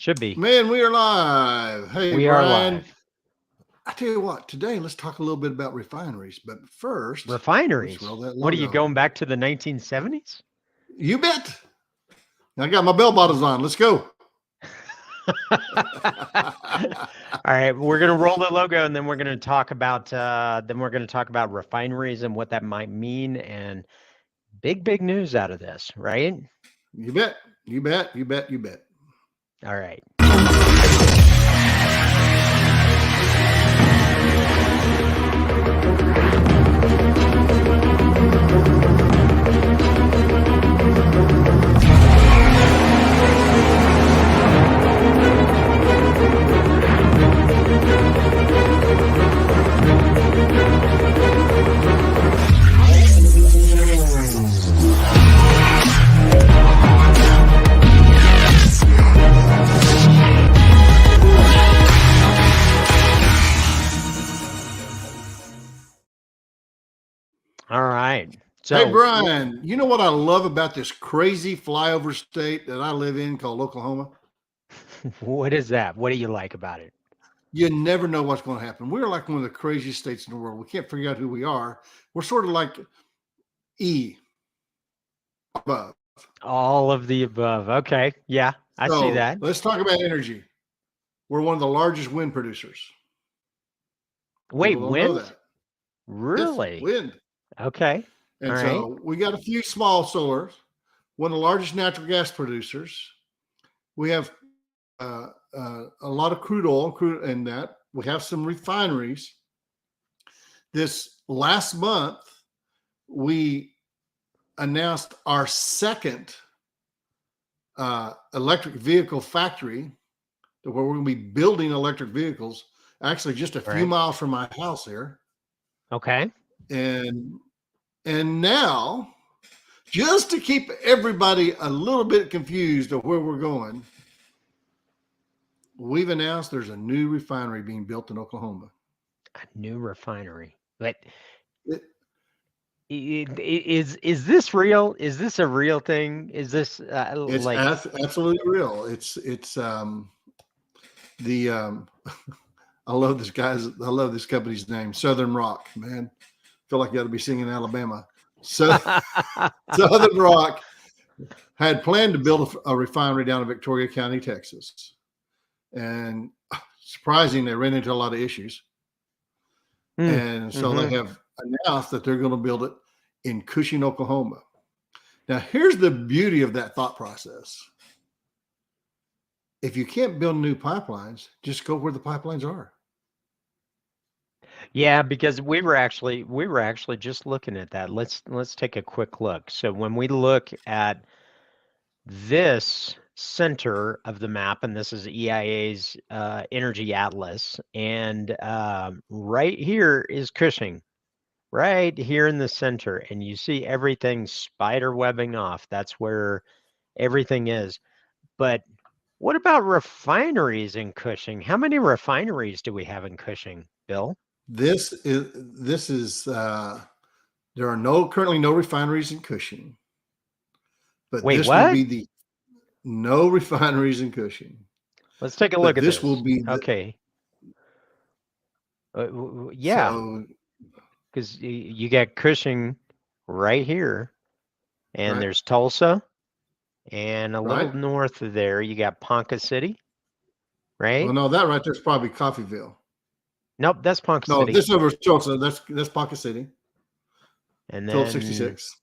Should be. Man, we are live. Hey, We are Brian. live. I tell you what, today let's talk a little bit about refineries. But first, Refineries. let's roll that What are you logo. going back to the 1970s? You bet. I got my bell bottoms on. Let's go. All right, we're gonna roll the logo, and then we're gonna talk about refineries and what that might mean, and big news out of this, right? You bet. You bet. You bet. You bet. All right. All right. So, hey, Brian, you know what I love about this crazy flyover state that I live in called Oklahoma? what is that? What do you like about it? You never know what's going to happen. We're like one of the craziest states in the world. We can't figure out who we are. We're sort of like E above. All of the above. Okay. Yeah, I see that. Let's talk about energy. We're one of the largest wind producers. Wait, People don't know wind? that. Really? Yes, wind. Okay. And All so we got a few small solars, one of the largest natural gas producers. We have a lot of crude oil, and that. We have some refineries. This last month, we announced our second electric vehicle factory where we're going to be building electric vehicles, actually just a few miles from my house here. Okay. And now, just to keep everybody a little bit confused of where we're going, we've announced there's a new refinery being built in Oklahoma. A new refinery. But is this real? Is this a real thing? Is this it's like absolutely real? It's I love this company's name, Southern Rock, man. Feel like you ought to be singing Alabama. So Southern Rock had planned to build a refinery down in Victoria County, Texas. And surprising, they ran into a lot of issues. And so they have announced that they're going to build it in Cushing, Oklahoma. Now, here's the beauty of that thought process. If you can't build new pipelines, just go where the pipelines are. Yeah, because we were actually just looking at that. Let's take a quick look. So when we look at this center of the map, and this is EIA's Energy Atlas, and right here is Cushing, right here in the center, and you see everything spider webbing off. That's where everything is. But what about refineries in Cushing? How many refineries do we have in Cushing, Bill? This is there are currently no refineries in Cushing. But Wait, this what? will be no refineries in Cushing. Let's take a look at this. This will be okay. Yeah, because you got Cushing right here, and there's Tulsa, and a little north of there you got Ponca City, right? Well, no, that right there is probably Coffeyville. Nope, that's Ponca City. No, this over is Tulsa. That's Ponca City. And then Phillips 66.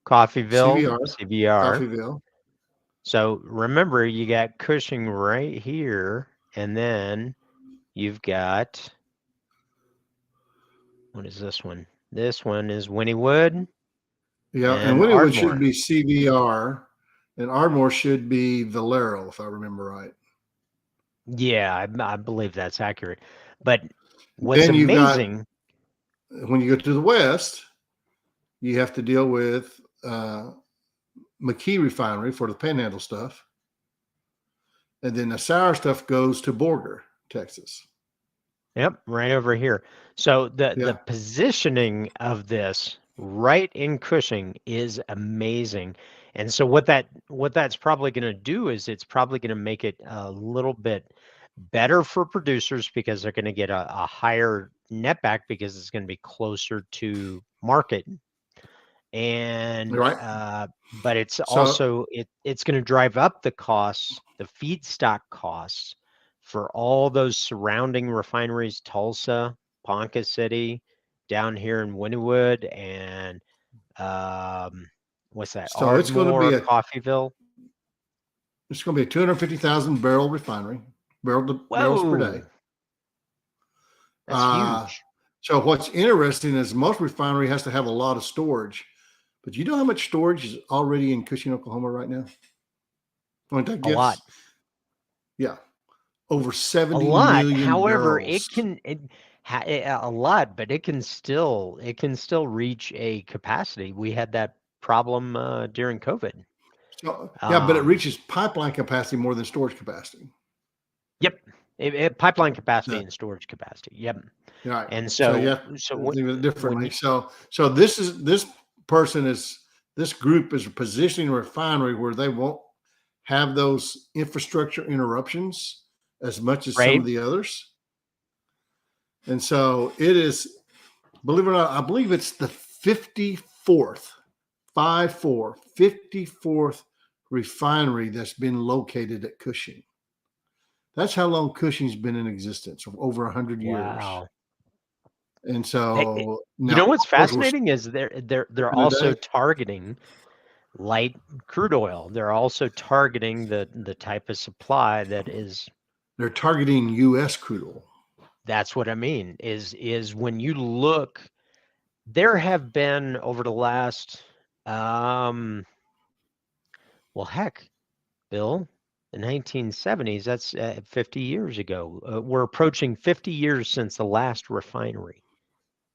Coffeyville, CVR. Coffeyville. So remember, you got Cushing right here, and then you've got, what is this one? This one is Wynnewood. Yeah, and Wynnewood should be CVR, and Ardmore should be Valero, if I remember right. Yeah, I believe that's accurate. But what's amazing, when you go to the west, you have to deal with McKee Refinery for the Panhandle stuff. And then the sour stuff goes to Borger, Texas. Yep, right over here. So the positioning of this right in Cushing is amazing. And so what that's probably going to do is it's probably going to make it a little bit better for producers because they're going to get a higher net back because it's going to be closer to market. And Right. but it's So also it's going to drive up the costs, the feedstock costs for all those surrounding refineries, Tulsa, Ponca City, down here in Wynnewood, and what's that? so it's going to be Ardmore, a Coffeyville. it's going to be a 250,000 barrel refinery, barrels per day. Whoa, that's Uh, huge. so what's interesting is most refinery has to have a lot of storage, but you know how much storage is already in Cushing, Oklahoma right now? Want that A lot. guess? Yeah, over A 70 lot. million However, barrels. a lot, but it can still reach a capacity. We had that problem during COVID. So yeah, but it Um, reaches pipeline capacity more than storage capacity. yep. Pipeline capacity That and storage capacity. Yep. right. And So you so have so to what think of it when differently. you So this group is positioning a refinery where they won't have those infrastructure interruptions as much as some right? of the others. And so it is, believe it or not, I believe it's the 54th, 54th refinery that's been located at Cushing. That's how long Cushing's been in existence, over 100 years. Wow. And Hey, so you now, know of what's course, we're fascinating is they're in a also day. targeting light crude oil. They're also targeting the type of supply that is. They're targeting U.S. crude oil. That's what I mean. Is when you look, there have been over the last, well, heck, Bill, the 1970s. That's 50 years ago. We're approaching 50 years since the last refinery,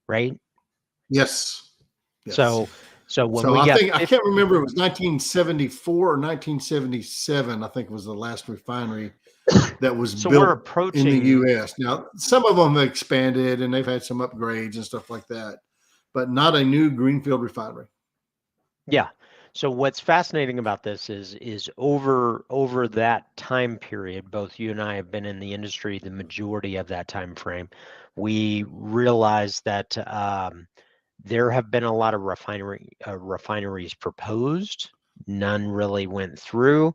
right? Yes. Yes. So, so when So we I got think I 50, can't remember, it was 1974 or 1977. I think was the last refinery that was so we're built in the approaching, U.S. Now, some of them have expanded and they've had some upgrades and stuff like that, but not a new greenfield refinery. yeah. So what's fascinating about this is over that time period, both you and I have been in the industry the majority of that time frame. We realized that there have been a lot of refineries proposed. None really went through,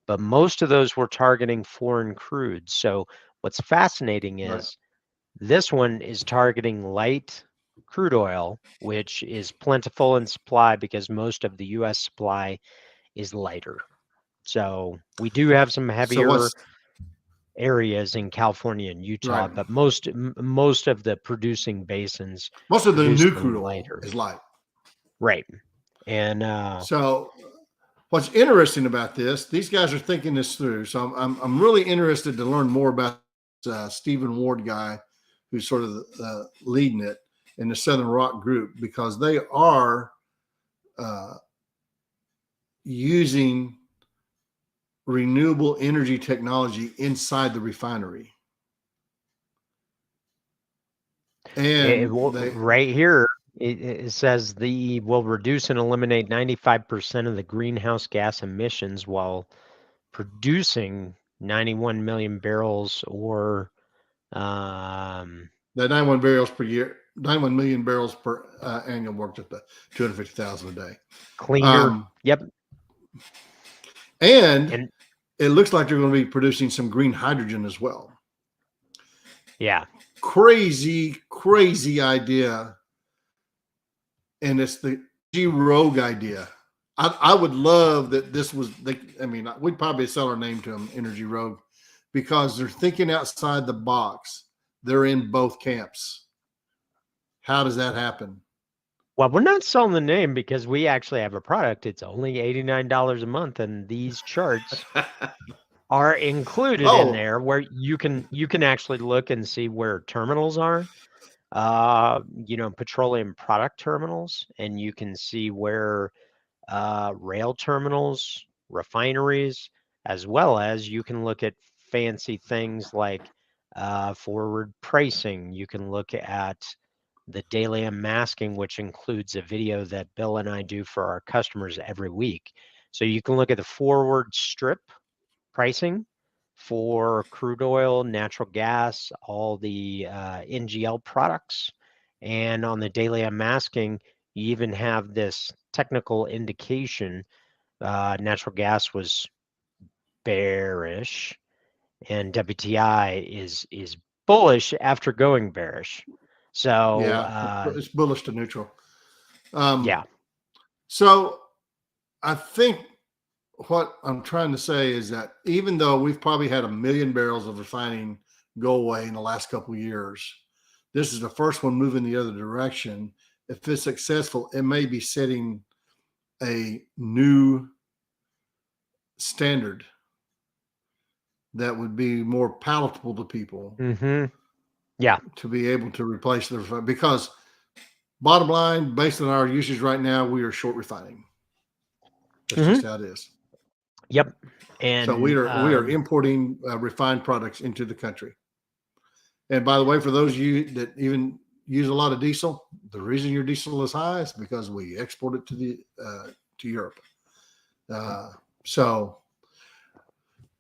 but most of those were targeting foreign crude. So what's fascinating Right. is this one is targeting light crude oil, which is plentiful in supply because most of the US supply is lighter. So we do have some So heavier what's areas in California and Utah, right? but most of the producing basins Most of the produce new them crude oil lighter. is light. Right. And So what's interesting about this, these guys are thinking this through. So I'm really interested to learn more about Stephen Ward guy, who's sort of leading it in the Southern Rock group, because they are uh, using renewable energy technology inside the refinery, and they right here, it says the will reduce and eliminate 95% of the greenhouse gas emissions while producing 91 million barrels or um, the 91 barrels per year, 91 million barrels per annual worked at the 250,000 a day. cleaner. Um, Yep. and And it looks like they're going to be producing some green hydrogen as well. yeah, Crazy idea. And it's the G Rogue idea. I would love that this was, I mean, we'd probably sell our name to them, Energy Rogue, because they're thinking outside the box. They're in both camps. How does that happen? well, we're not selling the name because we actually have a product. It's only $89 a month, and these charts are included in Oh, there where you can actually look and see where terminals are. Petroleum product terminals, and you can see where rail terminals, refineries, as well as you can look at fancy things like forward pricing. You can look at the daily unmasking, which includes a video that Bill and I do for our customers every week. So you can look at the forward strip pricing for crude oil, natural gas, all the NGL products. And on the daily unmasking, you even have this technical indication. Natural gas was bearish, and WTI is bullish after going bearish. So it's bullish to neutral. yeah. So I think what I'm trying to say is that even though we've probably had 1 million barrels of refining go away in the last couple of years, this is the first one moving the other direction. If it's successful, it may be setting a new standard that would be more palatable to people. Yeah. To be able to replace the refine, because bottom line, based on our usage right now, we are short refining. That's just how it is. Yep. And so we are importing refined products into the country. And by the way, for those of you that even use a lot of diesel, the reason your diesel is high is because we export it to Europe. So,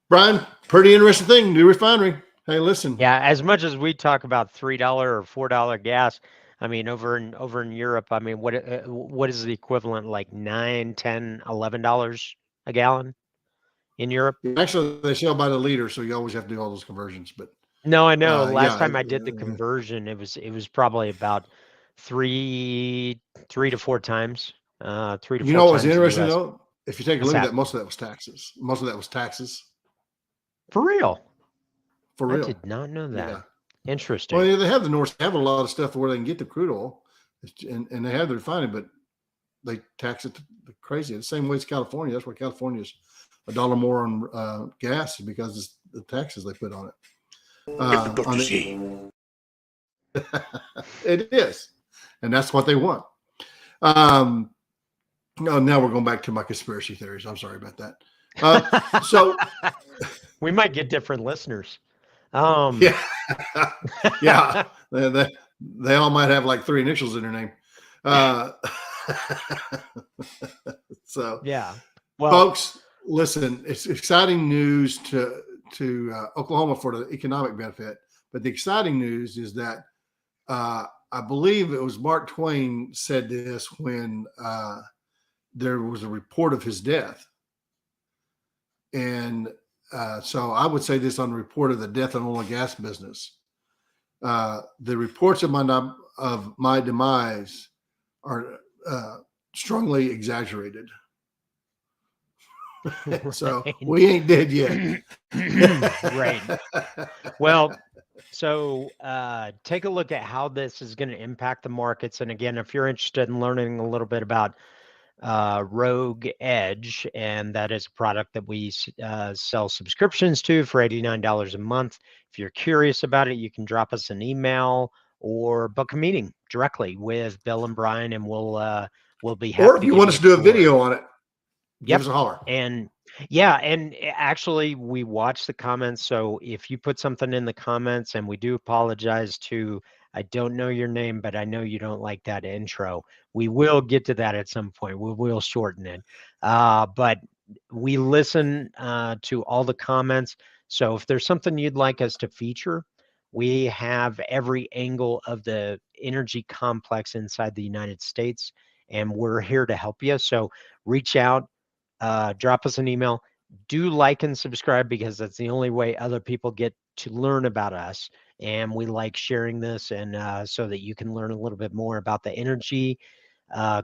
Brian, pretty interesting thing, new refinery. Hey, listen. Yeah, as much as we talk about $3 or $4 gas, I mean, over in Europe, I mean, what is the equivalent, like $9, $10, $11 a gallon in Europe? Actually, they sell by the liter, so you always have to do all those conversions. But no, I know. Last time I did the conversion, it was probably about three to four times. 3 to 4 times. You know what's interesting though? If you take a look at that, most of that was taxes. Most of that was taxes. For real? For real. I did not know that. Yeah. Interesting. Well, yeah, they have the North, have a lot of stuff where they can get the crude oil, and they have the refining, but they tax it crazy. The same way as California. That's why California is $1 more on gas, because it's the taxes they put on it. It is, and that's what they want. No, now we're going back to my conspiracy theories. I'm sorry about that. So we might get different listeners. Yeah, yeah, they all might have like 3 initials in their name. So yeah, well, folks, listen, it's exciting news to Oklahoma for the economic benefit, but the exciting news is that I believe it was Mark Twain said this when there was a report of his death, and so I would say this on the report of the death and oil and gas business. The reports of my demise are strongly exaggerated. So we ain't dead yet. Right. Well, so take a look at how this is going to impact the markets. And again, if you're interested in learning a little bit about Rogue Edge, and that is a product that we sell subscriptions to for $89 a month. If you're curious about it, you can drop us an email or book a meeting directly with Bill and Brian, and we'll be happy. Or if you want us to do a video on it, give us a holler. And yeah, and actually we watch the comments. So if you put something in the comments, and we do apologize to, I don't know your name, but I know you don't like that intro. We will get to that at some point. We will shorten it. But we listen to all the comments. So if there's something you'd like us to feature, we have every angle of the energy complex inside the United States, and we're here to help you. So reach out, drop us an email. Do like and subscribe, because that's the only way other people get to learn about us. And we like sharing this, and so that you can learn a little bit more about the energy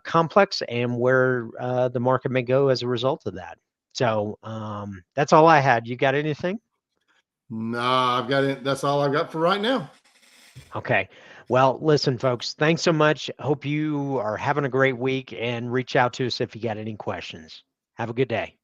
complex and where the market may go as a result of that. So that's all I had. You got anything? No, I've got it. That's all I've got for right now. Okay. Well, listen, folks, thanks so much. Hope you are having a great week, and reach out to us if you got any questions. Have a good day.